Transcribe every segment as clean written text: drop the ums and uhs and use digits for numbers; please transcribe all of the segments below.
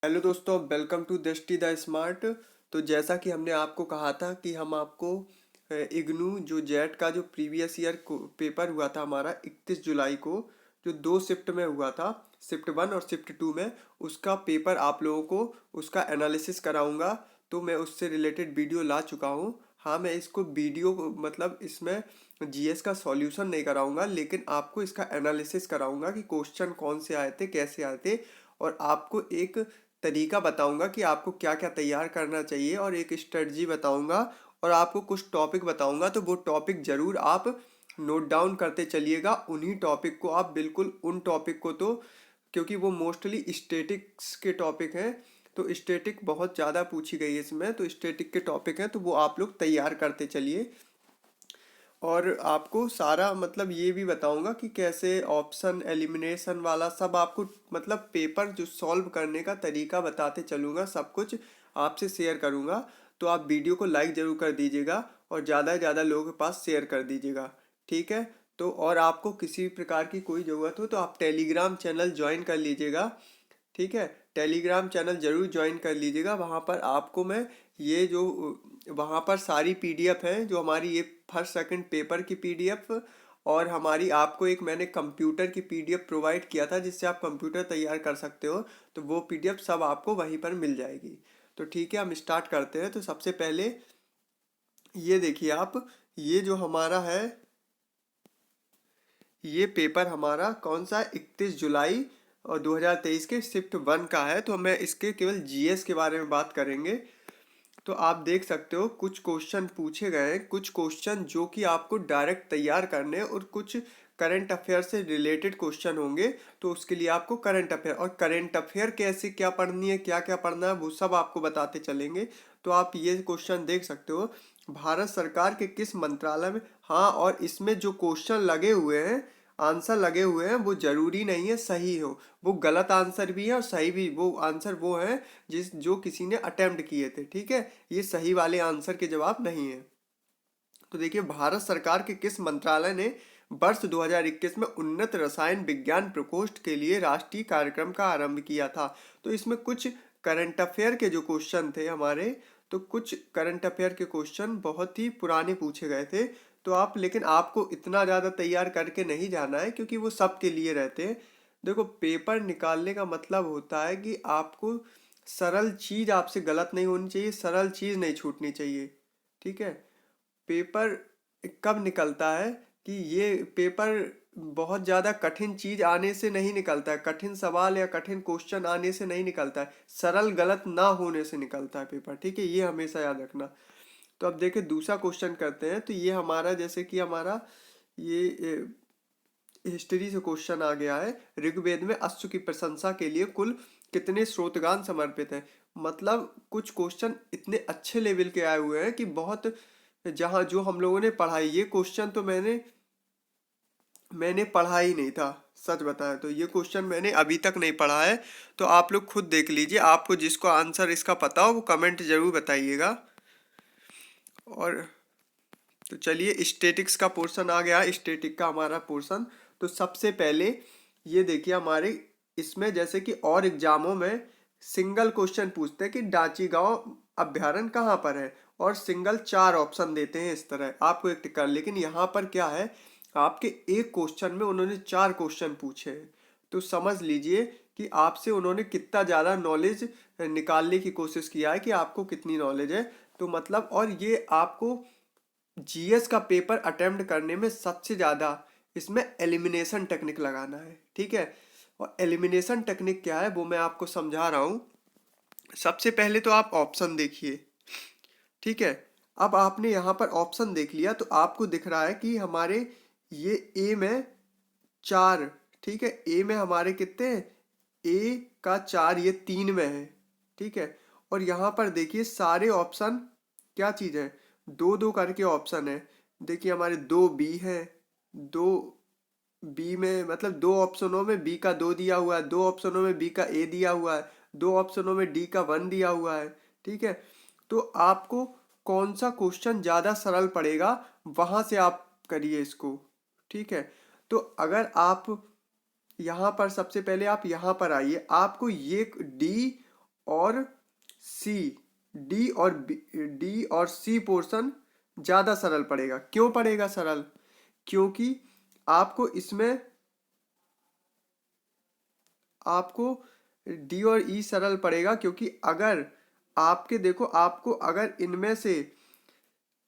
Hello दोस्तों, welcome to दृष्टि the smart. तो जैसा कि हमने आपको कहा था कि हम आपको इग्नू जो जेट का जो प्रीवियस ईयर पेपर हुआ था हमारा 31 जुलाई को, जो दो शिफ्ट में हुआ था, शिफ्ट 1 और शिफ्ट 2 में, उसका पेपर आप लोगों को उसका एनालिसिस कराऊंगा। तो मैं उससे रिलेटेड वीडियो ला चुका हूँ। हाँ, मैं इसको वीडियो मतलब इसमें जीएस का सॉल्यूशन नहीं कराऊंगा, लेकिन आपको इसका एनालिसिस कराऊंगा कि क्वेश्चन कौन से आए थे, कैसे आए थे, और आपको एक तरीका बताऊंगा कि आपको क्या क्या तैयार करना चाहिए, और एक स्ट्रेटजी बताऊंगा, और आपको कुछ टॉपिक बताऊंगा। तो वो टॉपिक ज़रूर आप नोट डाउन करते चलिएगा। उन्हीं टॉपिक को आप बिल्कुल उन टॉपिक को, तो क्योंकि वो मोस्टली स्टैटिक्स के टॉपिक हैं, तो स्टैटिक बहुत ज़्यादा पूछी गई है इसमें, तो स्टैटिक के टॉपिक हैं, तो वो आप लोग तैयार करते चलिए। और आपको सारा मतलब ये भी बताऊंगा कि कैसे ऑप्शन एलिमिनेशन वाला सब आपको मतलब पेपर जो सॉल्व करने का तरीका बताते चलूँगा, सब कुछ आपसे शेयर करूँगा। तो आप वीडियो को लाइक ज़रूर कर दीजिएगा और ज़्यादा से ज़्यादा लोगों के पास शेयर कर दीजिएगा। ठीक है। तो और आपको किसी प्रकार की कोई ज़रूरत हो तो आप टेलीग्राम चैनल ज्वाइन कर लीजिएगा। ठीक है। टेलीग्राम चैनल ज़रूर ज्वाइन कर लीजिएगा। वहाँ पर आपको मैं ये जो वहाँ पर सारी पीडीएफ हैं, जो हमारी ये फर्स्ट सेकंड पेपर की पीडीएफ, और हमारी आपको एक मैंने कंप्यूटर की पीडीएफ प्रोवाइड किया था जिससे आप कंप्यूटर तैयार कर सकते हो। तो वो पीडीएफ सब आपको वहीं पर मिल जाएगी। तो ठीक है, हम स्टार्ट करते हैं। तो सबसे पहले ये देखिए आप, ये जो हमारा है, ये पेपर हमारा कौन सा है, 31 जुलाई और 2023 के शिफ्ट 1 का है। तो मैं इसके केवल जीएस के बारे में बात करेंगे। तो आप देख सकते हो कुछ क्वेश्चन पूछे गए हैं, कुछ क्वेश्चन जो कि आपको डायरेक्ट तैयार करने हैं, और कुछ करंट अफेयर से रिलेटेड क्वेश्चन होंगे। तो उसके लिए आपको करंट अफेयर, और करंट अफेयर कैसे क्या पढ़नी है, क्या क्या पढ़ना है, वो सब आपको बताते चलेंगे। तो आप ये क्वेश्चन देख सकते हो, भारत सरकार के किस मंत्रालय में। हाँ, और इसमें जो क्वेश्चन लगे हुए हैं, आंसर लगे हुए हैं, वो जरूरी नहीं है सही हो। वो गलत आंसर भी है और सही भी। वो आंसर वो है जो किसी ने अटेम्प्ट किए थे। ठीक है। ये सही वाले आंसर के जवाब नहीं है। तो देखिए, भारत सरकार के किस मंत्रालय ने वर्ष 2021 में उन्नत रसायन विज्ञान प्रकोष्ठ के लिए राष्ट्रीय कार्यक्रम का आरंभ किया था। तो इसमें कुछ करंट अफेयर के जो क्वेश्चन थे हमारे, तो कुछ करंट अफेयर के क्वेश्चन बहुत ही पुराने पूछे गए थे। तो आप, लेकिन आपको इतना ज़्यादा तैयार करके नहीं जाना है, क्योंकि वो सबके लिए रहते हैं। देखो, पेपर निकालने का मतलब होता है कि आपको सरल चीज़ आपसे गलत नहीं होनी चाहिए, सरल चीज़ नहीं छूटनी चाहिए। ठीक है। पेपर कब निकलता है कि ये पेपर बहुत ज़्यादा कठिन चीज़ आने से नहीं निकलता है, कठिन सवाल या कठिन क्वेश्चन आने से नहीं निकलता है, सरल गलत ना होने से निकलता है पेपर। ठीक है, ये हमेशा याद रखना। तो अब देखिए, दूसरा क्वेश्चन करते हैं। तो ये हमारा, जैसे कि हमारा ये हिस्ट्री से क्वेश्चन आ गया है, ऋग्वेद में अश्व की प्रशंसा के लिए कुल कितने स्रोतगान समर्पित हैं। मतलब कुछ क्वेश्चन इतने अच्छे लेवल के आए हुए हैं कि बहुत, जहाँ जो हम लोगों ने पढ़ाई, ये क्वेश्चन तो मैंने मैंने पढ़ा ही नहीं था। सच बताया तो ये क्वेश्चन मैंने अभी तक नहीं पढ़ा है। तो आप लोग खुद देख लीजिए, आपको जिसको आंसर इसका पता हो वो कमेंट जरूर बताइएगा। और तो चलिए, स्टैटिक्स का पोर्शन आ गया, स्टैटिक का हमारा पोर्शन। तो सबसे पहले ये देखिए हमारे इसमें, जैसे कि और एग्जामों में सिंगल क्वेश्चन पूछते हैं कि डांची गांव अभ्यारण्य कहाँ पर है, और सिंगल 4 ऑप्शन देते हैं, इस तरह आपको एक टिक कर। लेकिन यहाँ पर क्या है, आपके एक क्वेश्चन में उन्होंने 4 क्वेश्चन पूछे हैं। तो समझ लीजिए कि आपसे उन्होंने कितना ज़्यादा नॉलेज निकालने की कोशिश किया है, कि आपको कितनी नॉलेज है। तो मतलब, और ये आपको जीएस का पेपर अटेम्प्ट करने में सबसे ज़्यादा इसमें एलिमिनेशन टेक्निक लगाना है। ठीक है। और एलिमिनेशन टेक्निक क्या है वो मैं आपको समझा रहा हूँ। सबसे पहले तो आप ऑप्शन देखिए। ठीक है। अब आपने यहाँ पर ऑप्शन देख लिया, तो आपको दिख रहा है कि हमारे ये ए में 4। ठीक है, ए में हमारे कितने हैं, ए का 4, ये 3 में है। ठीक है। और यहाँ पर देखिए सारे ऑप्शन क्या चीज़ है, दो दो करके ऑप्शन है। देखिए हमारे 2 बी है, 2 बी में मतलब 2 ऑप्शनों में बी का 2 दिया हुआ है, 2 ऑप्शनों में बी का ए दिया हुआ है, 2 ऑप्शनों में डी का 1 दिया हुआ है। ठीक है। तो आपको कौन सा क्वेश्चन ज़्यादा सरल पड़ेगा, वहाँ से आप करिए इसको। ठीक है। तो अगर आप यहाँ पर, सबसे पहले आप यहाँ पर आइए, आपको ये डी और सी, डी और सी पोर्शन ज़्यादा सरल पड़ेगा। क्यों पड़ेगा सरल? क्योंकि आपको इसमें आपको डी और ई सरल पड़ेगा, क्योंकि अगर आपके देखो, आपको अगर इनमें से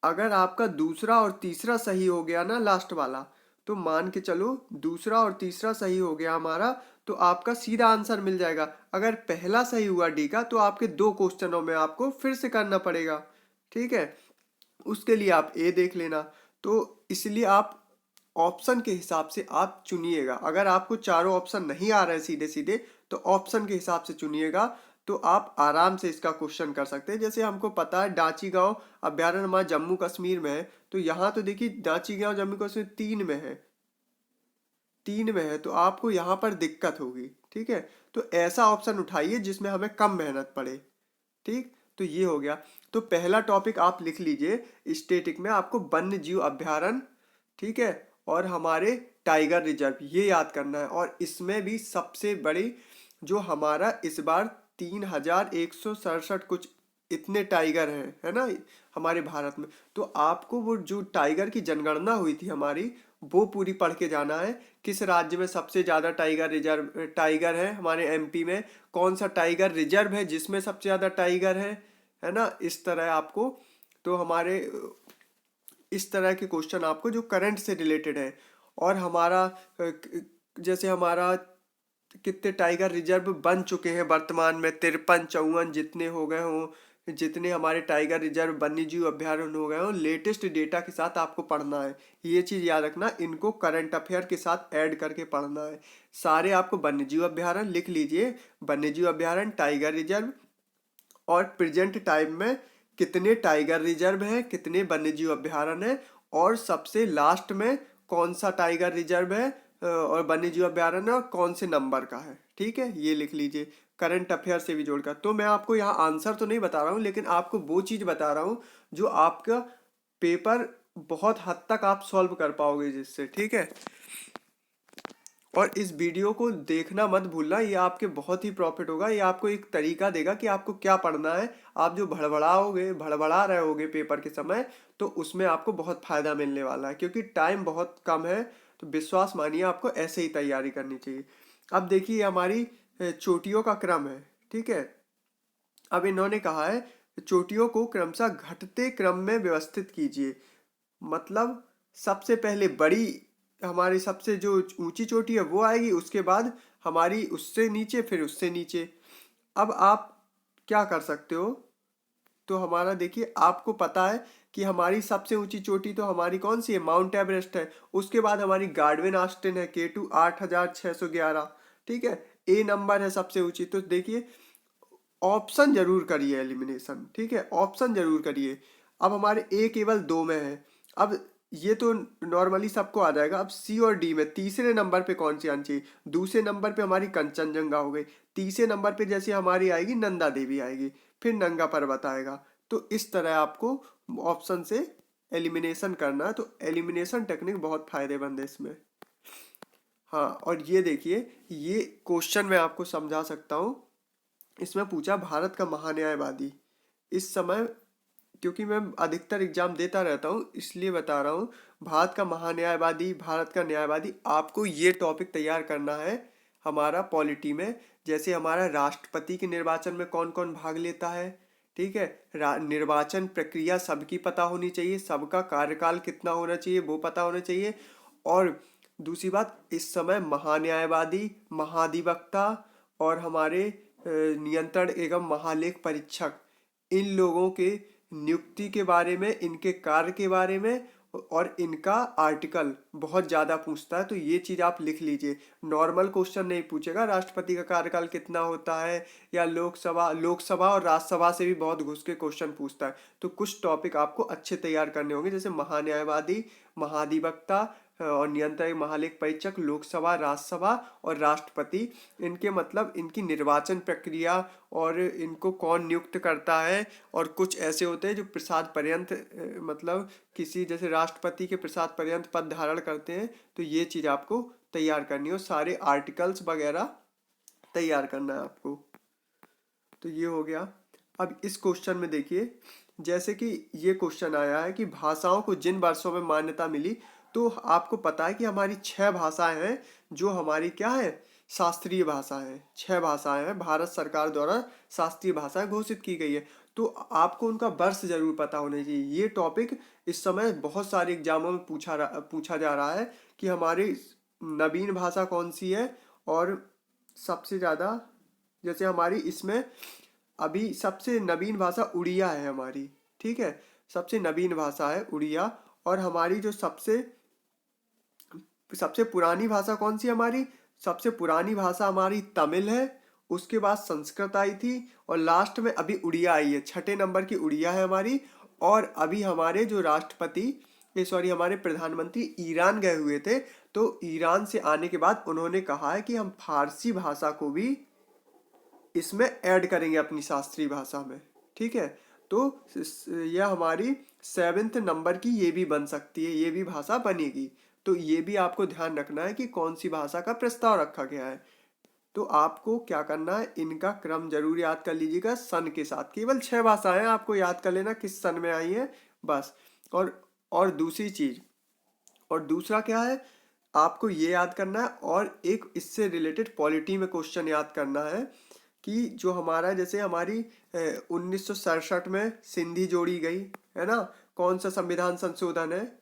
अगर आपका दूसरा और तीसरा सही हो गया ना, लास्ट वाला, तो मान के चलो दूसरा और तीसरा सही हो गया हमारा, तो आपका सीधा आंसर मिल जाएगा। अगर पहला सही हुआ डी का, तो आपके 2 क्वेश्चनों में आपको फिर से करना पड़ेगा। ठीक है, उसके लिए आप ए देख लेना। तो इसलिए आप ऑप्शन के हिसाब से आप चुनिएगा। अगर आपको चारों ऑप्शन नहीं आ रहे हैं सीधे सीधे, तो ऑप्शन के हिसाब से चुनिएगा, तो आप आराम से इसका क्वेश्चन कर सकते हैं। जैसे हमको पता है डांची गांव अभ्यारण्य हमारा जम्मू कश्मीर में है, तो यहाँ तो देखिए डांची गांव जम्मू कश्मीर 3 में है, 3 में है, तो आपको यहाँ पर दिक्कत होगी। ठीक है, तो ऐसा ऑप्शन उठाइए जिसमें हमें कम मेहनत पड़े। ठीक, तो ये हो गया। तो पहला टॉपिक आप लिख लीजिए, स्टैटिक में आपको वन्य जीव अभ्यारण्य, ठीक है, और हमारे टाइगर रिजर्व, ये याद करना है। और इसमें भी सबसे बड़ी जो हमारा इस बार 3167 कुछ इतने टाइगर हैं, है ना, हमारे भारत में। तो आपको वो जो टाइगर की जनगणना हुई थी हमारी, वो पूरी पढ़ के जाना है। किस राज्य में सबसे ज़्यादा टाइगर है, हमारे एमपी में कौन सा टाइगर रिजर्व है जिसमें सबसे ज़्यादा टाइगर है ना, इस तरह आपको। तो हमारे इस तरह के क्वेश्चन आपको जो करंट से रिलेटेड है। और हमारा जैसे हमारा कितने टाइगर रिजर्व बन चुके हैं वर्तमान में, 53 54 जितने हो गए हों, जितने हमारे टाइगर रिजर्व वन्य जीव अभ्यारण्य हो गए हों, लेटेस्ट डेटा के साथ आपको पढ़ना है। ये चीज़ याद रखना, इनको करंट अफेयर के साथ ऐड करके पढ़ना है। सारे आपको वन्य जीव अभ्यारण्य लिख लीजिए, वन्य जीव अभ्यारण्य, टाइगर रिजर्व, और प्रेजेंट टाइम में कितने टाइगर रिजर्व हैं, कितने वन्यजीव अभ्यारण्य हैं, और सबसे लास्ट में कौन सा टाइगर रिजर्व है और वन्यजीव अभ्यारण्य और कौन से नंबर का है। ठीक है, ये लिख लीजिए करंट अफेयर से भी जोड़कर। तो मैं आपको यहाँ आंसर तो नहीं बता रहा हूँ, लेकिन आपको वो चीज़ बता रहा हूँ जो आपका पेपर बहुत हद तक आप सॉल्व कर पाओगे जिससे। ठीक है, और इस वीडियो को देखना मत भूलना, ये आपके बहुत ही प्रॉफिट होगा। ये आपको एक तरीका देगा कि आपको क्या पढ़ना है। आप जो भड़बड़ा रहे होगे पेपर के समय, तो उसमें आपको बहुत फ़ायदा मिलने वाला है, क्योंकि टाइम बहुत कम है। तो विश्वास मानिए, आपको ऐसे ही तैयारी करनी चाहिए। अब देखिए हमारी चोटियों का क्रम है। ठीक है, अब इन्होंने कहा है चोटियों को क्रमशः घटते क्रम में व्यवस्थित कीजिए। मतलब सबसे पहले बड़ी, हमारी सबसे जो ऊंची चोटी है वो आएगी, उसके बाद हमारी उससे नीचे, फिर उससे नीचे। अब आप क्या कर सकते हो, तो हमारा देखिए, आपको पता है कि हमारी सबसे ऊंची चोटी तो हमारी कौन सी है, माउंट एवरेस्ट है। उसके बाद हमारी गार्डविन ऑस्टिन है, K2 8611। ठीक है, ए नंबर है सबसे ऊंची। तो देखिए ऑप्शन जरूर करिए एलिमिनेशन। ठीक है, ऑप्शन जरूर करिए। अब हमारे ए केवल 2 में है। अब ये तो नॉर्मली सबको आ जाएगा। अब सी और डी में तीसरे नंबर पे कौन सी आनी चाहिए? दूसरे नंबर पे हमारी कंचनजंगा हो गई, तीसरे नंबर पे जैसे हमारी आएगी नंदा देवी आएगी, फिर नंगा पर्वत आएगा। तो इस तरह आपको ऑप्शन से एलिमिनेशन करना है। तो एलिमिनेशन टेक्निक बहुत फायदेमंद है इसमें। हाँ, और ये देखिए, ये क्वेश्चन मैं आपको समझा सकता हूँ। इसमें पूछा भारत का महान्यायवादी। इस समय, क्योंकि मैं अधिकतर एग्जाम देता रहता हूँ इसलिए बता रहा हूँ, भारत का महान्यायवादी, भारत का न्यायवादी, आपको ये टॉपिक तैयार करना है हमारा पॉलिटी में। जैसे हमारा राष्ट्रपति के निर्वाचन में कौन कौन भाग लेता है। ठीक है, निर्वाचन प्रक्रिया सबकी पता होनी चाहिए, सबका कार्यकाल कितना होना चाहिए वो पता होना चाहिए। और दूसरी बात, इस समय महान्यायवादी, महाधिवक्ता और हमारे नियंत्रण एवं महालेख परीक्षक, इन लोगों के नियुक्ति के बारे में, इनके कार्य के बारे में और इनका आर्टिकल बहुत ज़्यादा पूछता है। तो ये चीज़ आप लिख लीजिए। नॉर्मल क्वेश्चन नहीं पूछेगा राष्ट्रपति का कार्यकाल कितना होता है, या लोकसभा और राज्यसभा से भी बहुत घुस के क्वेश्चन पूछता है। तो कुछ टॉपिक आपको अच्छे तैयार करने होंगे, जैसे महान्यायवादी, महाधिवक्ता और नियंत्रक महालेख परीक्षक, लोकसभा, राज्यसभा और राष्ट्रपति। इनके मतलब इनकी निर्वाचन प्रक्रिया और इनको कौन नियुक्त करता है। और कुछ ऐसे होते हैं जो प्रसाद पर्यंत, मतलब किसी जैसे राष्ट्रपति के प्रसाद पर्यंत पद धारण करते हैं। तो ये चीज़ आपको तैयार करनी हो, सारे आर्टिकल्स वगैरह तैयार करना है आपको। तो ये हो गया। अब इस क्वेश्चन में देखिए, जैसे कि ये क्वेश्चन आया है कि भाषाओं को जिन वर्षों में मान्यता मिली, तो आपको पता है कि हमारी 6 भाषाएं हैं जो हमारी क्या है, शास्त्रीय भाषा है। 6 भाषाएं हैं, भारत सरकार द्वारा शास्त्रीय भाषा घोषित की गई है। तो आपको उनका वर्ष जरूर पता होना चाहिए। ये टॉपिक इस समय बहुत सारे एग्जामों में पूछा जा रहा है कि हमारी नवीन भाषा कौन सी है, और सबसे ज़्यादा जैसे हमारी इसमें अभी सबसे नवीन भाषा उड़िया है हमारी, ठीक है, सबसे नवीन भाषा है उड़िया। और हमारी जो सबसे सबसे पुरानी भाषा कौन सी है हमारी, सबसे पुरानी भाषा हमारी तमिल है, उसके बाद संस्कृत आई थी, और लास्ट में अभी उड़िया आई है, 6 नंबर की उड़िया है हमारी। और अभी हमारे जो राष्ट्रपति, सॉरी, हमारे प्रधानमंत्री ईरान गए हुए थे, तो ईरान से आने के बाद उन्होंने कहा है कि हम फारसी भाषा को भी इसमें ऐड करेंगे अपनी शास्त्रीय भाषा में, ठीक है। तो यह हमारी 7th नंबर की ये भी बन सकती है, ये भी भाषा बनेगी। तो ये भी आपको ध्यान रखना है कि कौन सी भाषा का प्रस्ताव रखा गया है। तो आपको क्या करना है, इनका क्रम जरूर याद कर लीजिएगा सन के साथ। केवल 6 भाषाएं आपको याद कर लेना किस सन में आई है, बस। और दूसरी चीज, और दूसरा क्या है, आपको ये याद करना है, और एक इससे रिलेटेड पॉलिटी में क्वेश्चन याद करना है कि जो हमारा, जैसे हमारी 1967 में सिंधी जोड़ी गई है ना, कौन सा संविधान संशोधन है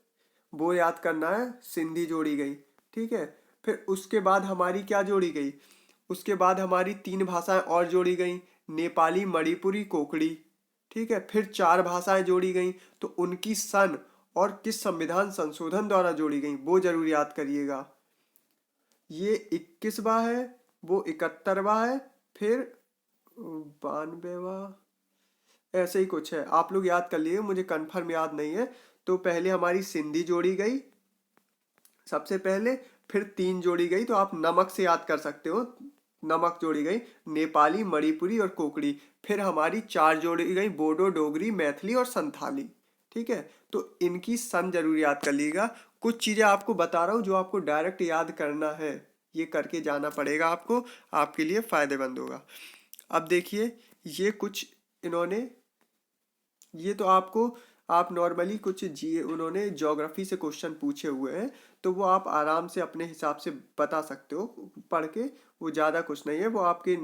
वो याद करना है, सिंधी जोड़ी गई, ठीक है। फिर उसके बाद हमारी क्या जोड़ी गई, उसके बाद हमारी 3 भाषाएं और जोड़ी गई, नेपाली, मणिपुरी, कोंकणी, ठीक है। फिर 4 भाषाएं जोड़ी गई, तो उनकी सन और किस संविधान संशोधन द्वारा जोड़ी गई वो जरूर याद करिएगा। ये 21वां है, वो 71वां है, फिर 92वां, ऐसे ही कुछ है, आप लोग याद कर लिए, मुझे कंफर्म याद नहीं है। तो पहले हमारी सिंधी जोड़ी गई सबसे पहले, फिर 3 जोड़ी गई, तो आप नमक से याद कर सकते हो, नमक जोड़ी गई, नेपाली, मणिपुरी और कोंकणी। फिर हमारी 4 जोड़ी गई, बोडो, डोगरी, मैथिली और संथाली, ठीक है। तो इनकी सन जरूर याद कर लीजिएगा। कुछ चीज़ें आपको बता रहा हूँ जो आपको डायरेक्ट याद करना है, ये करके जाना पड़ेगा आपको, आपके लिए फायदेमंद होगा। अब देखिए, ये कुछ इन्होंने, ये तो आपको, आप नॉर्मली कुछ जी उन्होंने ज्योग्राफी से क्वेश्चन पूछे हुए हैं, तो वो आप आराम से अपने हिसाब से बता सकते हो पढ़ के। वो ज़्यादा कुछ नहीं है, वो आपके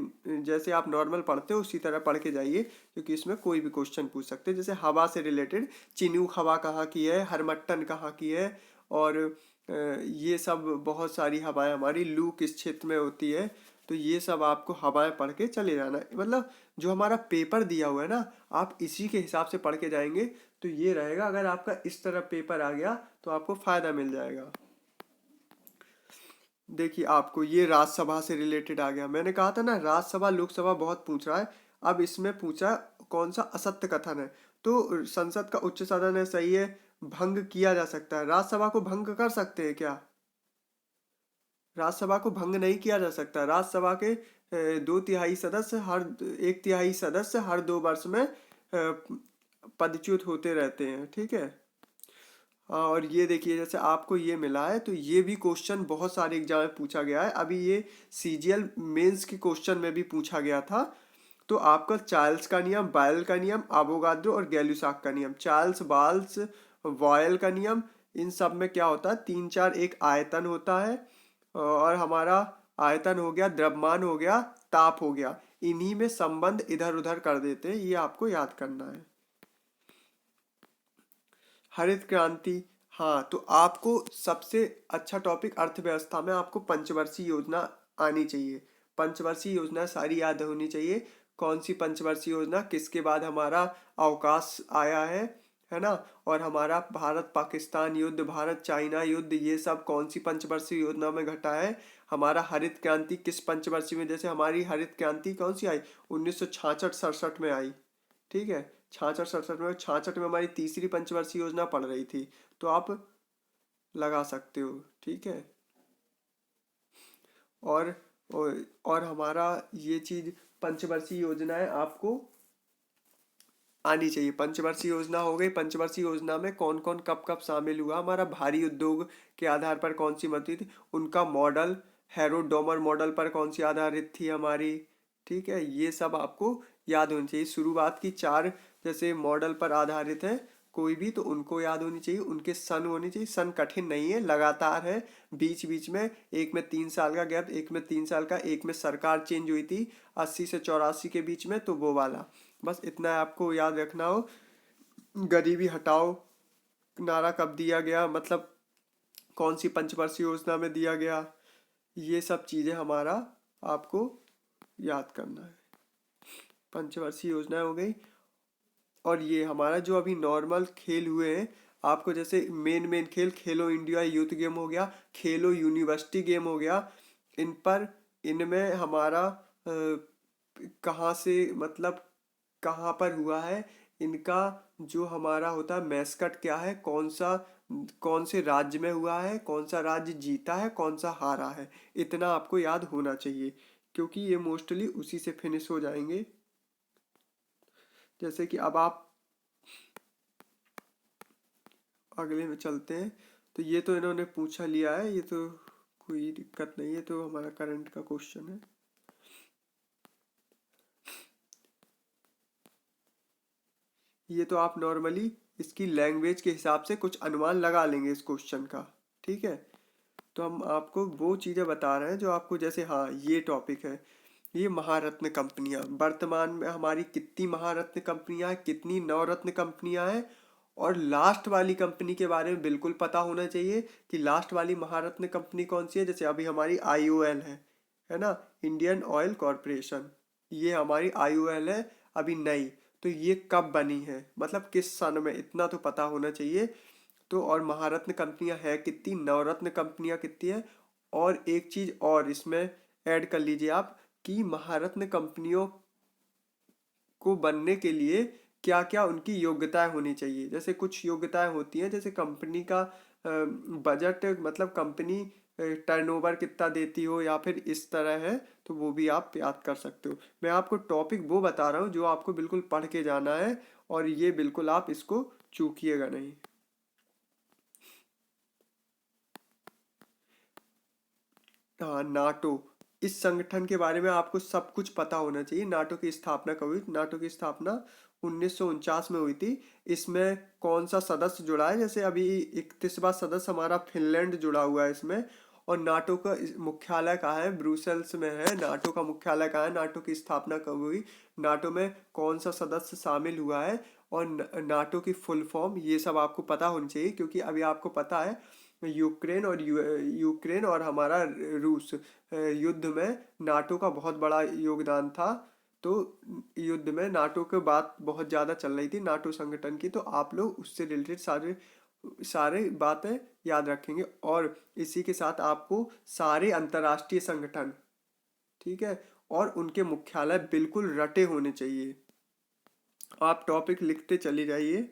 जैसे आप नॉर्मल पढ़ते हो उसी तरह पढ़ के जाइए, क्योंकि इसमें कोई भी क्वेश्चन पूछ सकते हैं। जैसे हवा से रिलेटेड, चिनूक हवा कहाँ की है, हरमट्टन कहाँ की है, और ये सब बहुत सारी हवाएं, हमारी लू किस क्षेत्र में होती है। तो ये सब आपको हवाएं पढ़ के चले जाना है, मतलब जो हमारा पेपर दिया हुआ है ना, आप इसी के हिसाब से पढ़ के जाएंगे तो ये रहेगा। अगर आपका इस तरह पेपर आ गया तो आपको फायदा मिल जाएगा। देखिए, आपको ये राज्यसभा से रिलेटेड आ गया, मैंने कहा था ना राज्यसभा लोकसभा बहुत पूछ रहा है। अब इसमें पूछा कौन सा असत्य कथन है, तो संसद का उच्च सदन है, सही है, भंग किया जा सकता है। राज्यसभा को भंग कर सकते हैं क्या, राज्यसभा को भंग नहीं किया जा सकता। राज्यसभा के 2/3 सदस्य, हर 1/3 सदस्य हर 2 वर्ष में पदच्युत होते रहते हैं, ठीक है। हाँ, और ये देखिए, जैसे आपको ये मिला है, तो ये भी क्वेश्चन बहुत सारे एग्जाम में पूछा गया है। अभी ये सीजीएल मेंस के क्वेश्चन में भी पूछा गया था। तो आपका चार्ल्स का नियम, बायल का नियम, एवोगाड्रो और गैलुसाक का नियम, चार्ल्स, बाल्स, वॉयल का नियम, इन सब में क्या होता है, 3 4 एक आयतन होता है, और हमारा आयतन हो गया, द्रव्यमान हो गया, ताप हो गया, इन्हीं में संबंध इधर उधर कर देते हैं, ये आपको याद करना है। हरित क्रांति, हाँ, तो आपको सबसे अच्छा टॉपिक अर्थव्यवस्था में आपको पंचवर्षीय योजना आनी चाहिए। पंचवर्षीय योजना सारी याद होनी चाहिए। कौन सी पंचवर्षीय योजना, किसके बाद हमारा अवकाश आया है ना, और हमारा भारत पाकिस्तान युद्ध, भारत चाइना युद्ध, ये सब कौन सी पंचवर्षीय योजना में घटा है। हमारा हरित क्रांति किस पंचवर्षीय में, जैसे हमारी हरित क्रांति कौन सी आई, 1966-67 में आई, ठीक है। 66-67 में हमारी तीसरी पंचवर्षीय योजना पड़ रही थी, तो आप लगा सकते हो, ठीक है। और और हमारा ये चीज पंचवर्षीय योजनाएं आपको आनी चाहिए। पंचवर्षीय योजना हो गई, पंचवर्षीय योजना में कौन कौन कब कब शामिल हुआ, हमारा भारी उद्योग के आधार पर कौन सी मदद थी, उनका मॉडल, हैरोड डोमर मॉडल पर कौन सी आधारित थी हमारी, ठीक है। ये सब आपको याद होनी चाहिए। शुरुआत की 4 जैसे मॉडल पर आधारित है कोई भी, तो उनको याद होनी चाहिए, उनके सन होनी चाहिए। सन कठिन नहीं है, लगातार है, बीच बीच में एक में 3 साल का गैप, एक में 3 साल का, एक में सरकार चेंज हुई थी 80 से 84 के बीच में, तो वो वाला। बस इतना आपको याद रखना हो। गरीबी हटाओ नारा कब दिया गया, मतलब कौन सी पंचवर्षीय योजना में दिया गया, ये सब चीज़ें हमारा आपको याद करना है। पंचवर्षीय योजना हो गई। और ये हमारा जो अभी नॉर्मल खेल हुए हैं, आपको जैसे मेन मेन खेल, खेलो इंडिया यूथ गेम हो गया, खेलो यूनिवर्सिटी गेम हो गया, इन पर, इनमें हमारा कहाँ से, मतलब कहाँ पर हुआ है, इनका जो हमारा होता है मैस्कट क्या है, कौन से राज्य में हुआ है, कौन सा राज्य जीता है, कौन सा हारा है, इतना आपको याद होना चाहिए, क्योंकि ये मोस्टली उसी से फिनिश हो जाएंगे। जैसे कि अब आप अगले में चलते हैं। तो ये तो इन्होंने पूछा लिया है, ये तो कोई दिक्कत नहीं है, तो हमारा करंट का क्वेश्चन है। ये तो आप नॉर्मली इसकी लैंग्वेज के हिसाब से कुछ अनुमान लगा लेंगे इस क्वेश्चन का, ठीक है। तो हम आपको वो चीज़ें बता रहे हैं जो आपको, जैसे हाँ ये टॉपिक है, ये महारत्न कंपनियां वर्तमान में हमारी कितनी महारत्न कंपनियां हैं, कितनी नवरत्न कंपनियां हैं, और लास्ट वाली कंपनी के बारे में बिल्कुल पता होना चाहिए कि लास्ट वाली महारत्न कंपनी कौन सी है। जैसे अभी हमारी आईओएल है ना, इंडियन ऑयल कॉरपोरेशन, ये हमारी आईओएल है अभी नई। तो ये कब बनी है, मतलब किस सन में, इतना तो पता होना चाहिए। तो और महारत्न कंपनियां हैं कितनी, नवरत्न कंपनियां कितनी हैं। और एक चीज़ और इसमें ऐड कर लीजिए आप, कि महारत्न कंपनियों को बनने के लिए क्या क्या उनकी योग्यताएं होनी चाहिए। जैसे कुछ योग्यताएं होती हैं, जैसे कंपनी का बजट, मतलब कंपनी टर्नओवर कितना देती हो, या फिर इस तरह है, तो वो भी आप याद कर सकते हो। मैं आपको टॉपिक वो बता रहा हूँ जो आपको बिल्कुल पढ़ के जाना है, और ये बिल्कुल आप इसको चूकिएगा नहीं। हाँ, नाटो, इस संगठन के बारे में आपको सब कुछ पता होना चाहिए। नाटो की स्थापना कब हुई, नाटो की स्थापना 1949 में हुई थी। इसमें कौन सा सदस्य जुड़ा है, जैसे अभी 31वां सदस्य हमारा फिनलैंड जुड़ा हुआ है इसमें। और नाटो का मुख्यालय कहाँ है, ब्रुसेल्स में है। नाटो का मुख्यालय कहाँ है, नाटो की स्थापना कब हुई, नाटो में कौन सा सदस्य शामिल हुआ है, और नाटो की फुल फॉर्म, ये सब आपको पता होनी चाहिए। क्योंकि अभी आपको पता है यूक्रेन और हमारा रूस युद्ध में नाटो का बहुत बड़ा योगदान था। तो युद्ध में नाटो की बात बहुत ज़्यादा चल रही थी, नाटो संगठन की। तो आप लोग उससे रिलेटेड सारे सारे बातें याद रखेंगे। और इसी के साथ आपको सारे अंतर्राष्ट्रीय संगठन, ठीक है, और उनके मुख्यालय बिल्कुल रटे होने चाहिए। आप टॉपिक लिखते चले जाइए।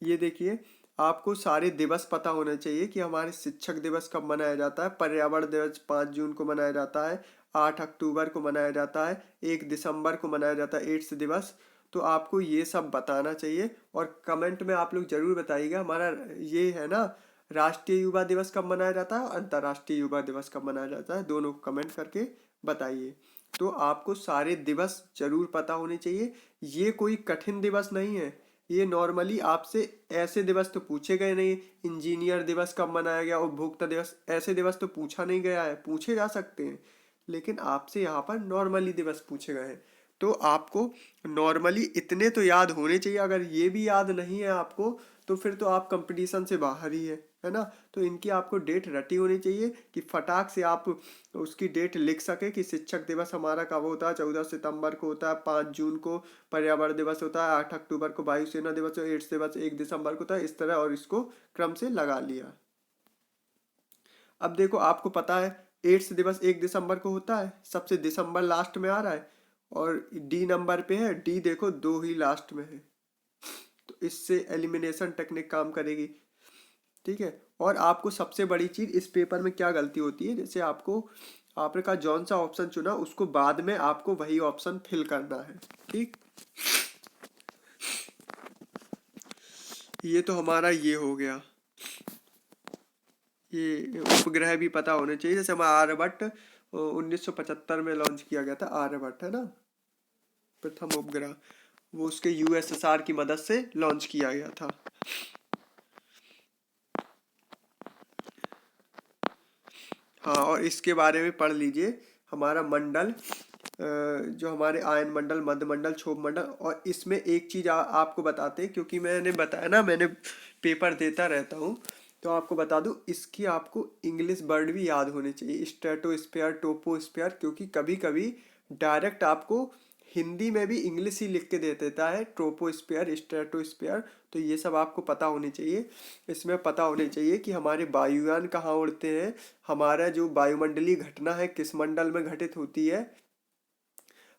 ये देखिए, आपको सारे दिवस पता होने चाहिए कि हमारे शिक्षक दिवस कब मनाया जाता है। पर्यावरण दिवस 5 जून को मनाया जाता है, 8 अक्टूबर को मनाया जाता है, 1 दिसंबर को मनाया जाता है एड्स दिवस। तो आपको ये सब बताना चाहिए। और कमेंट में आप लोग जरूर बताइएगा हमारा ये है ना, राष्ट्रीय युवा दिवस कब मनाया जाता है, अंतर्राष्ट्रीय युवा दिवस कब मनाया जाता है, दोनों को कमेंट करके बताइए। तो आपको सारे दिवस जरूर पता होने चाहिए। ये कोई कठिन दिवस नहीं है, ये नॉर्मली आपसे ऐसे दिवस तो पूछे गए नहीं। इंजीनियर दिवस कब मनाया गया, उपभोक्ता दिवस, ऐसे दिवस तो पूछा नहीं गया है, पूछे जा सकते हैं, लेकिन आपसे यहाँ पर नॉर्मली दिवस पूछे गए हैं। तो आपको नॉर्मली इतने तो याद होने चाहिए। अगर ये भी याद नहीं है आपको, तो फिर तो आप कंपटीशन से बाहर ही है ना। तो इनकी आपको डेट रटी होनी चाहिए कि फटाक से आप उसकी डेट लिख सके कि शिक्षक दिवस हमारा कब होता है, 14 सितंबर को होता है, 5 जून को पर्यावरण दिवस होता है, 8 अक्टूबर को वायुसेना दिवस, एड्स दिवस 1 दिसंबर को होता है, इस तरह, और इसको क्रम से लगा लिया। अब देखो, आपको पता है एड्स दिवस 1 दिसंबर को होता है, सबसे दिसंबर लास्ट में आ रहा है, और डी नंबर पे है, डी देखो 2 ही लास्ट में है। तो इससे एलिमिनेशन टेक्निक काम करेगी, ठीक है। और आपको सबसे बड़ी चीज इस पेपर में क्या गलती होती है, जैसे आपको, आपने कहा जौन सा ऑप्शन चुना, उसको बाद में आपको वही ऑप्शन फिल करना है, ठीक। ये तो हमारा ये हो गया। ये उपग्रह भी पता होने चाहिए, जैसे हमारा आर्यभट्ट 1975 में लॉन्च किया गया था, आर्यभट्ट है ना। प्रथम उपग्रह, वो उसके यूएसएसआर की मदद से लॉन्च किया गया था। हाँ, और इसके बारे में पढ़ लीजिए। हमारा मंडल, जो हमारे आयन मंडल, मध्य मंडल, क्षोभ मंडल, और इसमें एक चीज़ आपको बताते हैं, क्योंकि मैंने बताया ना, मैंने पेपर देता रहता हूँ, तो आपको बता दूँ, इसकी आपको इंग्लिश वर्ड भी याद होने चाहिए, स्ट्रेटोस्फेयर, टोपोस्फेयर, क्योंकि कभी कभी डायरेक्ट आपको हिंदी में भी इंग्लिश ही लिख के दे देता है, ट्रोपोस्फेयर, स्ट्रेटोस्फेयर। तो ये सब आपको पता होनी चाहिए। इसमें पता होने चाहिए कि हमारे वायुयान कहाँ उड़ते हैं, हमारा जो वायुमंडलीय घटना है किस मंडल में घटित होती है,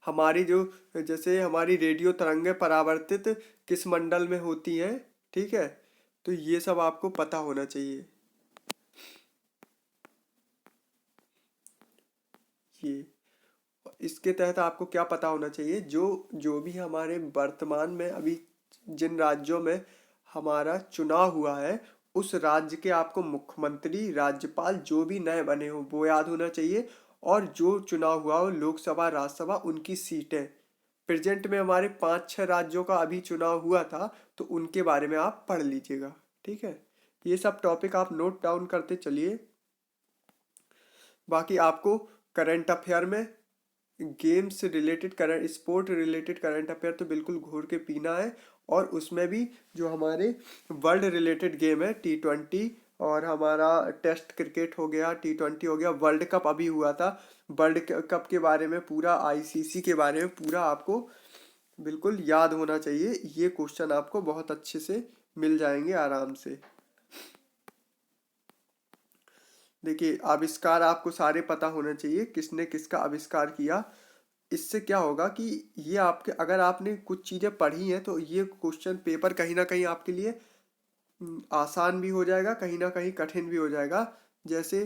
हमारी जो, जैसे हमारी रेडियो तरंगें परावर्तित किस मंडल में होती हैं, ठीक है। तो ये सब आपको पता होना चाहिए। ये, इसके तहत आपको क्या पता होना चाहिए, जो जो भी हमारे वर्तमान में अभी जिन राज्यों में हमारा चुनाव हुआ है, उस राज्य के आपको मुख्यमंत्री, राज्यपाल जो भी नए बने हो वो याद होना चाहिए। और जो चुनाव हुआ हो लोकसभा, राज्यसभा, उनकी सीटें, प्रेजेंट में हमारे 5-6 राज्यों का अभी चुनाव हुआ था, तो उनके बारे में आप पढ़ लीजिएगा, ठीक है। ये सब टॉपिक आप नोट डाउन करते चलिए। बाकी आपको करंट अफेयर में games related, current sport related current affair तो बिल्कुल घोर के पीना है। और उसमें भी जो हमारे वर्ल्ड रिलेटेड गेम है, T20, और हमारा टेस्ट क्रिकेट हो गया, T20 हो गया, वर्ल्ड कप अभी हुआ था, वर्ल्ड कप के बारे में पूरा, आईसीसी के बारे में पूरा आपको बिल्कुल याद होना चाहिए। ये क्वेश्चन आपको बहुत अच्छे से मिल जाएंगे आराम से। देखिए, आविष्कार आपको सारे पता होने चाहिए, किसने किसका आविष्कार किया। इससे क्या होगा कि ये आपके, अगर आपने कुछ चीज़ें पढ़ी हैं तो ये क्वेश्चन पेपर कहीं ना कहीं आपके लिए आसान भी हो जाएगा, कहीं ना कहीं कठिन भी हो जाएगा। जैसे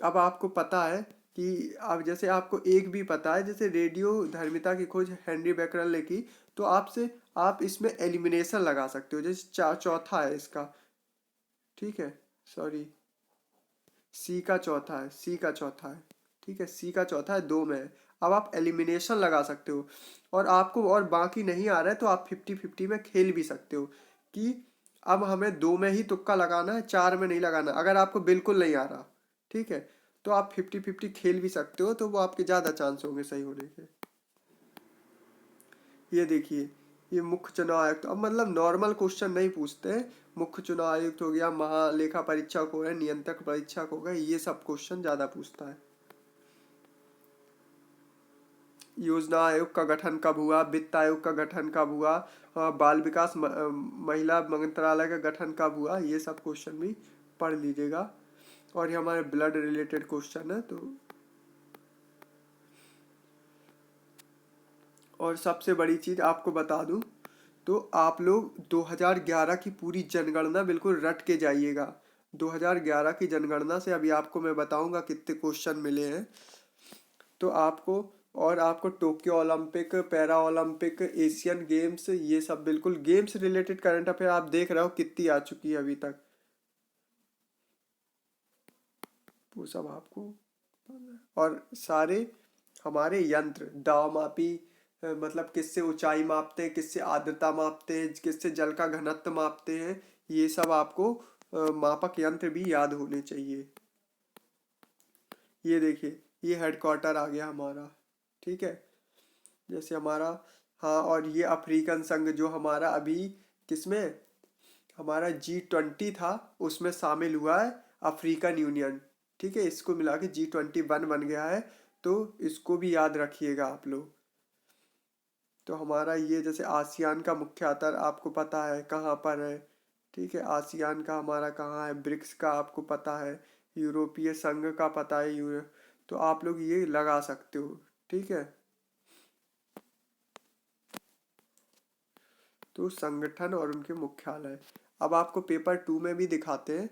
अब आपको पता है कि, अब जैसे आपको एक भी पता है, जैसे रेडियो धर्मिता की खोज हेनरी बेकरल ने की, तो आपसे, आप इसमें एलिमिनेशन लगा सकते हो, जैसे चौथा है इसका, ठीक है, सॉरी, सी का चौथा है, सी का चौथा है, ठीक है, सी का चौथा है, दो में है। अब आप एलिमिनेशन लगा सकते हो, और आपको और बाकी नहीं आ रहा है तो आप 50-50 में खेल भी सकते हो, कि अब हमें दो में ही तुक्का लगाना है, चार में नहीं लगाना, अगर आपको बिल्कुल नहीं आ रहा, ठीक है, तो आप 50-50 खेल भी सकते हो, तो वो आपके ज़्यादा चांस होंगे सही होने के। ये देखिए, ये मुख्य चुनाव आयुक्त, अब मतलब नॉर्मल क्वेश्चन नहीं पूछते हैं। मुख्य चुनाव आयुक्त हो गया, महालेखा परीक्षक हो गया, नियंत्रक परीक्षक हो गया, ये सब क्वेश्चन ज़्यादा पूछता है। योजना आयोग का गठन कब हुआ, वित्त आयोग का गठन कब हुआ, बाल विकास महिला मंत्रालय का गठन कब हुआ, ये सब क्वेश्चन भी पढ़ लीजिएगा। और ये हमारे ब्लड रिलेटेड क्वेश्चन है, तो और सबसे बड़ी चीज़ आपको बता दूं, तो आप लोग 2011 की पूरी जनगणना बिल्कुल रट के जाइएगा। 2011 की जनगणना से अभी आपको मैं बताऊंगा कितने क्वेश्चन मिले हैं, तो आपको, और आपको Tokyo Olympic, para Olympic, Asian games, ये सब बिल्कुल गेम्स रिलेटेड करंट अफेयर आप देख रहे हो कितनी आ चुकी है अभी तक, वो सब आपको। और सारे हमारे यंत्र, दाव मापी, मतलब किससे ऊंचाई मापते हैं, किससे आर्द्रता मापते हैं, किससे जल का घनत्व मापते हैं, ये सब आपको मापक यंत्र भी याद होने चाहिए। ये देखिए, ये हेडक्वार्टर आ गया हमारा, ठीक है, जैसे हमारा, हाँ, और ये अफ्रीकन संघ जो हमारा अभी किसमें, हमारा G20 था, उसमें शामिल हुआ है अफ्रीकन यूनियन, ठीक है, इसको मिला के G21 बन गया है, तो इसको भी याद रखिएगा आप लोग। तो हमारा ये, जैसे आसियान का मुख्यालय आपको पता है कहाँ पर है, ठीक है, आसियान का हमारा कहाँ है, ब्रिक्स का आपको पता है, यूरोपीय संघ का पता है, यूरो, तो आप लोग ये लगा सकते हो, ठीक है। तो संगठन और उनके मुख्यालय, अब आपको पेपर 2 में भी दिखाते हैं।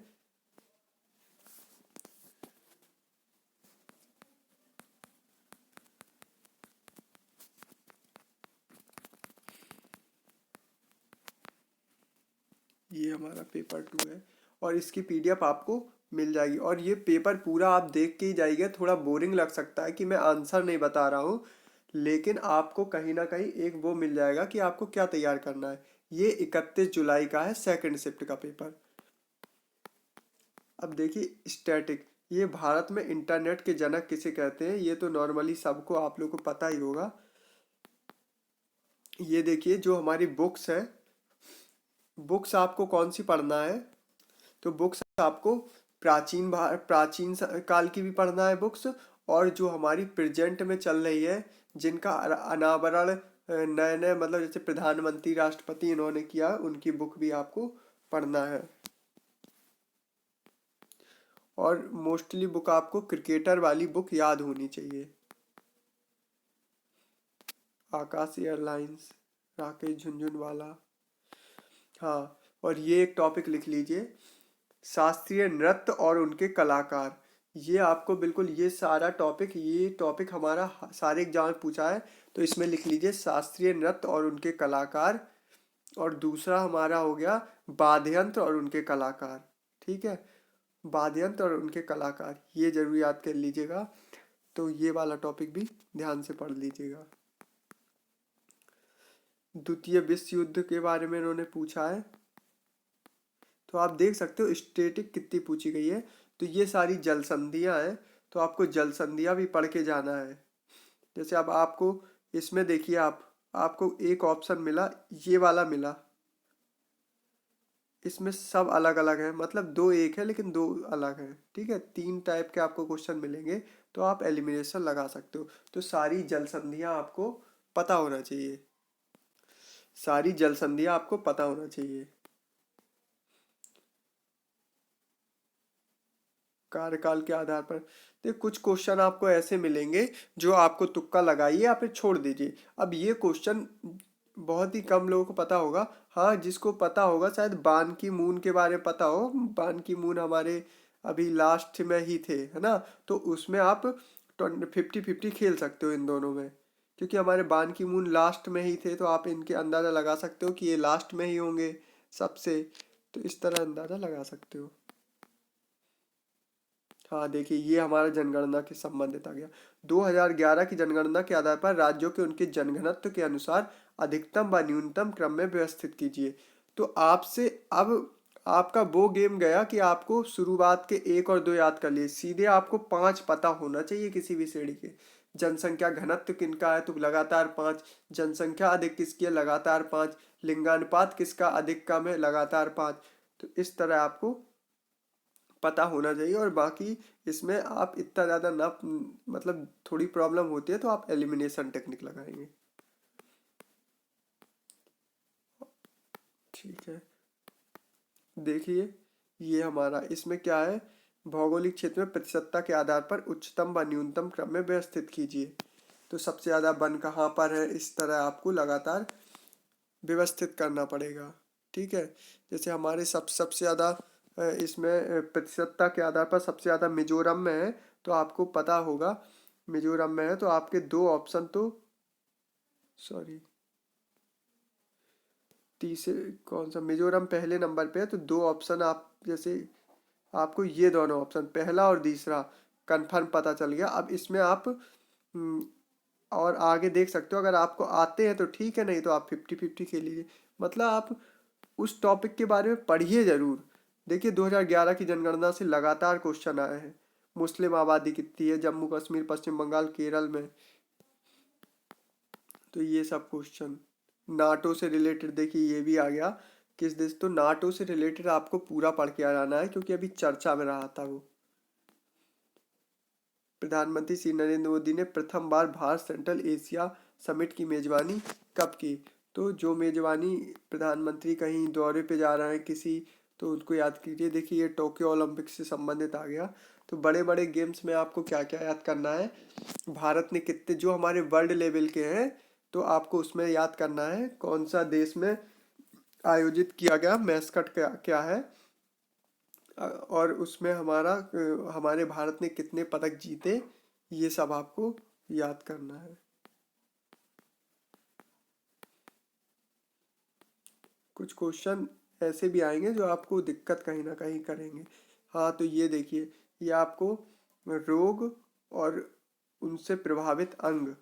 ये हमारा पेपर 2 है, और इसकी पीडीएफ आपको मिल जाएगी, और ये पेपर पूरा आप देख के ही जाइएगा, थोड़ा बोरिंग लग सकता है कि मैं आंसर नहीं बता रहा हूँ, लेकिन आपको कहीं ना कहीं एक वो मिल जाएगा कि आपको क्या तैयार करना है। ये 31 जुलाई का है, सेकंड शिफ्ट का पेपर। अब देखिए स्टैटिक, ये भारत में इंटरनेट के जनक किसे कहते हैं, ये तो नॉर्मली सबको आप लोग को पता ही होगा। ये देखिए जो हमारी बुक्स है, बुक्स आपको कौन सी पढ़ना है, तो बुक्स आपको प्राचीन काल की भी पढ़ना है बुक्स, और जो हमारी प्रेजेंट में चल रही है, जिनका अनावरण नए नए मतलब जैसे प्रधानमंत्री राष्ट्रपति इन्होंने किया, उनकी बुक भी आपको पढ़ना है। और मोस्टली बुक आपको क्रिकेटर वाली बुक याद होनी चाहिए। आकाश एयरलाइंस, राकेश झुनझुनवाला। हाँ, और ये एक टॉपिक लिख लीजिए, शास्त्रीय नृत्य और उनके कलाकार। ये आपको बिल्कुल ये सारा टॉपिक, ये टॉपिक हमारा सारे एग्जाम में पूछा है, तो इसमें लिख लीजिए शास्त्रीय नृत्य और उनके कलाकार। और दूसरा हमारा हो गया वाद्य यंत्र और उनके कलाकार। ठीक है, वाद्य यंत्र और उनके कलाकार, ये जरूर याद कर लीजिएगा। तो ये वाला टॉपिक भी ध्यान से पढ़ लीजिएगा। द्वितीय विश्व युद्ध के बारे में इन्होंने पूछा है, तो आप देख सकते हो स्टैटिक कितनी पूछी गई है। तो ये सारी जल संधियां हैं, तो आपको जल संधियां भी पढ़ के जाना है। जैसे अब आपको इसमें देखिए, आपको एक ऑप्शन मिला, ये वाला मिला, इसमें सब अलग अलग है, मतलब दो एक है लेकिन दो अलग है। ठीक है, तीन टाइप के आपको क्वेश्चन मिलेंगे, तो आप एलिमिनेशन लगा सकते हो। तो सारी जल संधियां आपको पता होना चाहिए, सारी जल संधियां आपको पता होना चाहिए। कार्यकाल के आधार पर देखिए कुछ क्वेश्चन आपको ऐसे मिलेंगे जो आपको तुक्का लगाइए या फिर छोड़ दीजिए। अब ये क्वेश्चन बहुत ही कम लोगों को पता होगा। हाँ, जिसको पता होगा शायद बान की मून के बारे में पता हो, बान की मून हमारे अभी लास्ट में ही थे, है ना। तो उसमें आप 50-50 खेल सकते हो इन दोनों में, क्योंकि हमारे बान की मून लास्ट में ही थे, तो आप इनके अंदाज़ा लगा सकते हो कि ये लास्ट में ही होंगे सबसे। तो इस तरह अंदाज़ा लगा सकते हो। हाँ देखिए, ये हमारा जनगणना के संबंधित आ गया। 2011 की जनगणना के आधार पर राज्यों के उनके जनघनत्व के अनुसार अधिकतम व न्यूनतम क्रम में व्यवस्थित कीजिए। तो आपसे अब आपका वो गेम गया कि आपको शुरुआत के एक और दो याद कर लिए, सीधे आपको पांच पता होना चाहिए किसी भी श्रेणी के। जनसंख्या घनत्व किनका है, तो लगातार पांच। जनसंख्या अधिक किसकी है, लगातार पांच। लिंगानुपात किसका अधिक कम है, लगातार पांच। तो इस तरह आपको पता होना चाहिए। और बाकी इसमें आप इतना ज़्यादा ना, मतलब थोड़ी प्रॉब्लम होती है तो आप एलिमिनेशन टेक्निक लगाएंगे। ठीक है, देखिए ये हमारा इसमें क्या है, भौगोलिक क्षेत्र में प्रतिशतता के आधार पर उच्चतम व न्यूनतम क्रम में व्यवस्थित कीजिए। तो सबसे ज़्यादा वन कहाँ पर है, इस तरह आपको लगातार व्यवस्थित करना पड़ेगा। ठीक है, जैसे हमारे सबसे ज़्यादा इसमें प्रतिशतता के आधार पर सबसे ज़्यादा मिजोरम में है, तो आपको पता होगा मिजोरम में है, तो आपके दो ऑप्शन तो सॉरी तीसरे कौन सा, मिजोरम पहले नंबर पे है, तो दो ऑप्शन आप जैसे आपको ये दोनों ऑप्शन पहला और तीसरा कंफर्म पता चल गया। अब इसमें आप और आगे देख सकते हो, अगर आपको आते हैं तो ठीक है, नहीं तो आप 50-50 खेल लीजिए। मतलब आप उस टॉपिक के बारे में पढ़िए ज़रूर। देखिए 2011 की जनगणना से लगातार क्वेश्चन आए हैं। मुस्लिम आबादी कितनी है जम्मू कश्मीर, पश्चिम बंगाल, केरल में, तो ये सब क्वेश्चन। नाटो से रिलेटेड देखिए ये भी आ गया, किस देश, तो नाटो से रिलेटेड आपको पूरा पढ़ के आ जाना है, क्योंकि अभी चर्चा में रहा था वो। प्रधानमंत्री श्री नरेंद्र मोदी ने प्रथम बार भारत सेंट्रल एशिया समिट की मेजबानी कब की, तो जो मेजबानी प्रधानमंत्री कहीं दौरे पे जा रहे हैं किसी, तो उनको याद कीजिए। देखिए ये टोक्यो ओलंपिक से संबंधित आ गया। तो बड़े बड़े गेम्स में आपको क्या क्या याद करना है, भारत ने कितने जो हमारे वर्ल्ड लेवल के हैं, तो आपको उसमें याद करना है कौन सा देश में आयोजित किया गया, मैस्कट क्या क्या है, और उसमें हमारे भारत ने कितने पदक जीते, ये सब आपको याद करना है। कुछ क्वेश्चन ऐसे भी आएंगे जो आपको दिक्कत कहीं ना कहीं करेंगे। हाँ, तो ये देखिए, ये आपको रोग और उनसे प्रभावित अंग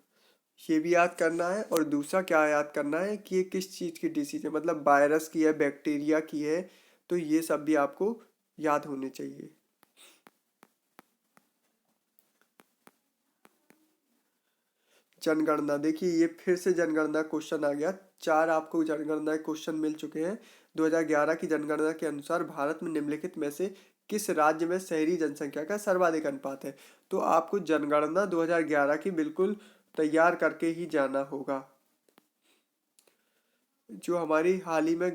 ये भी याद करना है। और दूसरा क्या याद करना है कि ये किस चीज़ की डिसीज है, मतलब वायरस की है, बैक्टीरिया की है। तो ये सब भी आपको याद होने चाहिए। जनगणना, देखिए ये फिर से जनगणना क्वेश्चन आ गया। चार आपको जनगणना क्वेश्चन मिल चुके हैं। 2011 की जनगणना के अनुसार भारत में निम्नलिखित में से किस राज्य में शहरी जनसंख्या का सर्वाधिक अनुपात है। तो आपको जनगणना 2011 की बिल्कुल तैयार करके ही जाना होगा। जो हमारी हाल ही में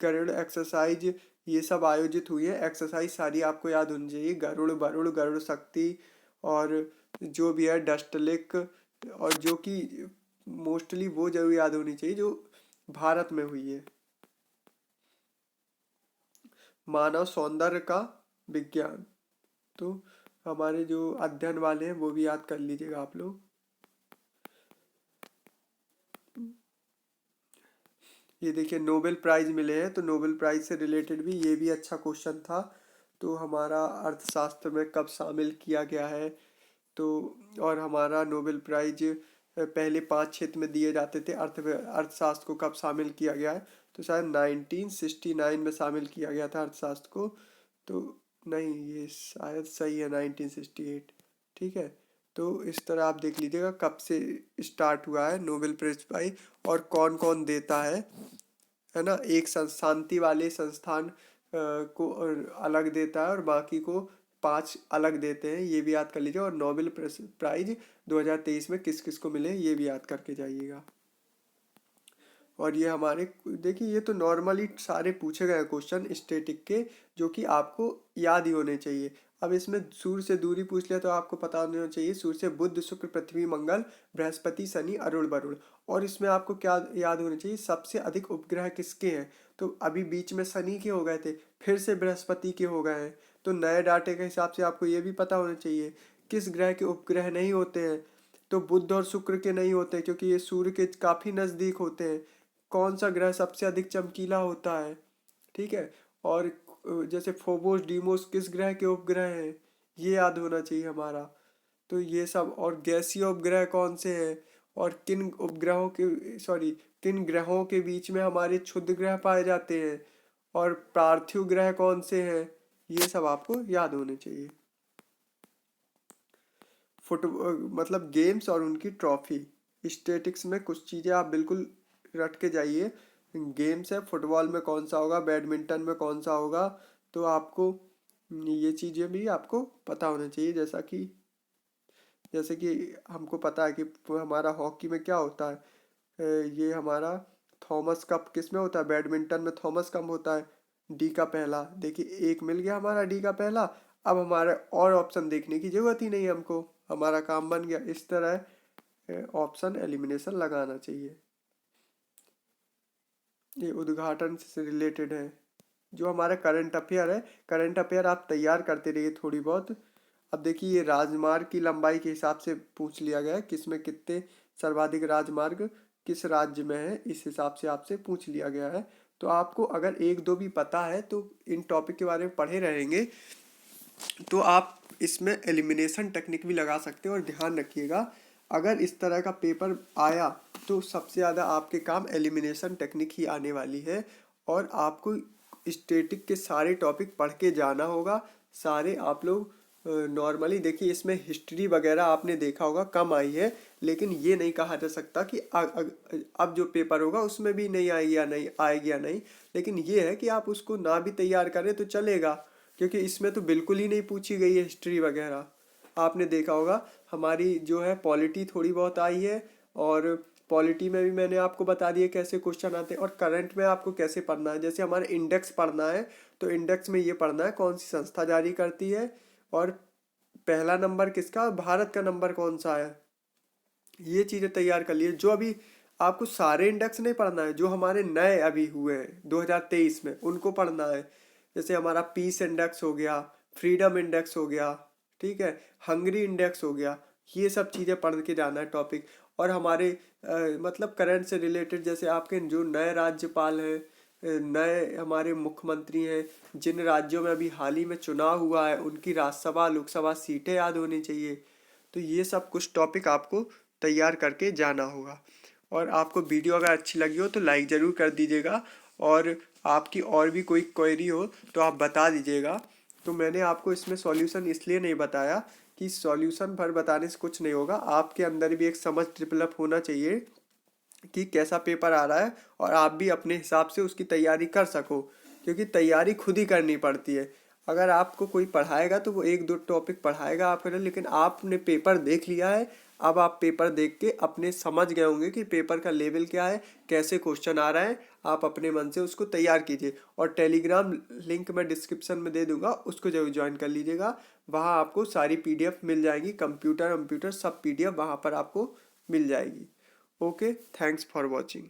गरुड़ एक्सरसाइज ये सब आयोजित हुई है, एक्सरसाइज सारी आपको याद होनी चाहिए। गरुड़, वरुड़, गरुड़ शक्ति, और जो भी है डस्टलिक, और जो कि मोस्टली वो जरूर याद होनी चाहिए जो भारत में हुई है। मानव सौंदर्य का विज्ञान, तो हमारे जो अध्ययन वाले हैं वो भी याद कर लीजिएगा आप लोग। ये देखिए नोबेल प्राइज मिले हैं, तो नोबेल प्राइज से रिलेटेड भी ये भी अच्छा क्वेश्चन था। तो हमारा अर्थशास्त्र में कब शामिल किया गया है, तो और हमारा नोबेल प्राइज पहले 5 क्षेत्र में दिए जाते थे, अर्थशास्त्र को कब शामिल किया गया है। तो शायद 1969 में शामिल किया गया था अर्थशास्त्र को। तो नहीं, ये शायद सही है 1968। ठीक है। तो इस तरह आप देख लीजिएगा कब से स्टार्ट हुआ है नोबेल प्राइज पाई, और कौन कौन देता है ना। एक शांति वाले संस्थान को अलग देता है, और बाकी को 5 अलग देते हैं, ये भी याद कर लीजिए। और नोबेल प्राइज 2023 में किस किस को मिले ये भी याद करके जाइएगा। और ये हमारे देखिए ये तो नॉर्मली सारे पूछे गए क्वेश्चन स्टैटिक के, जो कि आपको याद ही होने चाहिए। अब इसमें सूर्य से दूरी पूछ लिया तो आपको पता होना चाहिए सूर्य से बुध, शुक्र, पृथ्वी, मंगल, बृहस्पति, शनि, अरुण, वरुण। और इसमें आपको क्या याद होना चाहिए, सबसे अधिक उपग्रह किसके हैं। तो अभी बीच में शनि के हो गए थे, फिर से बृहस्पति के हो गए हैं। तो नए डाटे के हिसाब से आपको ये भी पता होना चाहिए किस ग्रह के उपग्रह नहीं होते हैं। तो बुध और शुक्र के नहीं होते क्योंकि ये सूर्य के काफ़ी नज़दीक होते हैं। कौन सा ग्रह सबसे अधिक चमकीला होता है। ठीक है। और जैसे फोबोस, डीमोस किस ग्रह के उपग्रह हैं, ये याद होना चाहिए हमारा। तो ये सब, और गैसीय उपग्रह कौन से हैं, और किन उपग्रहों के सॉरी किन ग्रहों के बीच में हमारे क्षुद्र ग्रह पाए जाते हैं, और पार्थिव ग्रह कौन से हैं, ये सब आपको याद होने चाहिए। फुट मतलब गेम्स और उनकी ट्रॉफी, स्टेटिक्स में कुछ चीज़ें आप बिल्कुल रट के जाइए। गेम्स है, फुटबॉल में कौन सा होगा, बैडमिंटन में कौन सा होगा। तो आपको ये चीज़ें भी आपको पता होना चाहिए। जैसे कि हमको पता है कि हमारा हॉकी में क्या होता है, ये हमारा थॉमस कप किस में होता है, बैडमिंटन में थॉमस कप होता है। डी का पहला, देखिए एक मिल गया हमारा डी का पहला। अब हमारे और ऑप्शन देखने की जरूरत ही नहीं है हमको, हमारा काम बन गया। इस तरह ऑप्शन एलिमिनेशन लगाना चाहिए। ये उद्घाटन से रिलेटेड है। जो हमारा करंट अफेयर है, करंट अफेयर आप तैयार करते रहिए थोड़ी बहुत। अब देखिए ये राजमार्ग की लंबाई के हिसाब से पूछ लिया गया है, किसमें कितने सर्वाधिक राजमार्ग किस राज्य में है, इस हिसाब से आपसे पूछ लिया गया है। तो आपको अगर एक दो भी पता है तो इन टॉपिक के बारे में पढ़े रहेंगे तो आप इसमें एलिमिनेशन टेक्निक भी लगा सकते हो। और ध्यान रखिएगा अगर इस तरह का पेपर आया तो सबसे ज़्यादा आपके काम एलिमिनेशन टेक्निक ही आने वाली है। और आपको स्टैटिक के सारे टॉपिक पढ़ के जाना होगा। सारे आप लोग नॉर्मली देखिए, इसमें हिस्ट्री वगैरह आपने देखा होगा कम आई है, लेकिन ये नहीं कहा जा सकता कि अब जो पेपर होगा उसमें भी नहीं आएगी या नहीं आएगी या नहीं। लेकिन ये है कि आप उसको ना भी तैयार करें तो चलेगा, क्योंकि इसमें तो बिल्कुल ही नहीं पूछी गई है हिस्ट्री वगैरह। आपने देखा होगा हमारी जो है पॉलिटी थोड़ी बहुत आई है, और पॉलिटी में भी मैंने आपको बता दिया कैसे क्वेश्चन आते हैं। और करंट में आपको कैसे पढ़ना है, जैसे हमारे इंडेक्स पढ़ना है तो इंडेक्स में ये पढ़ना है कौन सी संस्था जारी करती है, और पहला नंबर किसका, भारत का नंबर कौन सा है। ये चीज़ें तैयार कर लिए। जो अभी आपको सारे इंडेक्स नहीं पढ़ना है, जो हमारे नए अभी हुए हैं 2023 में उनको पढ़ना है। जैसे हमारा पीस इंडेक्स हो गया, फ्रीडम इंडेक्स हो गया, ठीक है, हंगरी इंडेक्स हो गया। ये सब चीज़ें पढ़ के जाना है टॉपिक। और हमारे मतलब करंट से रिलेटेड, जैसे आपके जो नए राज्यपाल हैं, नए हमारे मुख्यमंत्री हैं, जिन राज्यों में अभी हाल ही में चुनाव हुआ है उनकी राज्यसभा लोकसभा सीटें याद होनी चाहिए। तो ये सब कुछ टॉपिक आपको तैयार करके जाना होगा। और आपको वीडियो अगर अच्छी लगी हो तो लाइक ज़रूर कर दीजिएगा, और आपकी और भी कोई क्वेरी हो तो आप बता दीजिएगा। तो मैंने आपको इसमें सॉल्यूशन इसलिए नहीं बताया कि सॉल्यूशन भर बताने से कुछ नहीं होगा, आपके अंदर भी एक समझ डेवलप होना चाहिए कि कैसा पेपर आ रहा है, और आप भी अपने हिसाब से उसकी तैयारी कर सको, क्योंकि तैयारी खुद ही करनी पड़ती है। अगर आपको कोई पढ़ाएगा तो वो एक दो टॉपिक पढ़ाएगा आप करें, लेकिन आपने पेपर देख लिया है, अब आप पेपर देख के अपने समझ गए होंगे कि पेपर का लेवल क्या है, कैसे क्वेश्चन आ रहा है। आप अपने मन से उसको तैयार कीजिए, और टेलीग्राम लिंक मैं डिस्क्रिप्शन में दे दूंगा, उसको जरूर ज्वाइन कर लीजिएगा। वहाँ आपको सारी पीडीएफ मिल जाएगी, कंप्यूटर सब पीडीएफ वहाँ पर आपको मिल जाएगी। Okay, thanks for watching.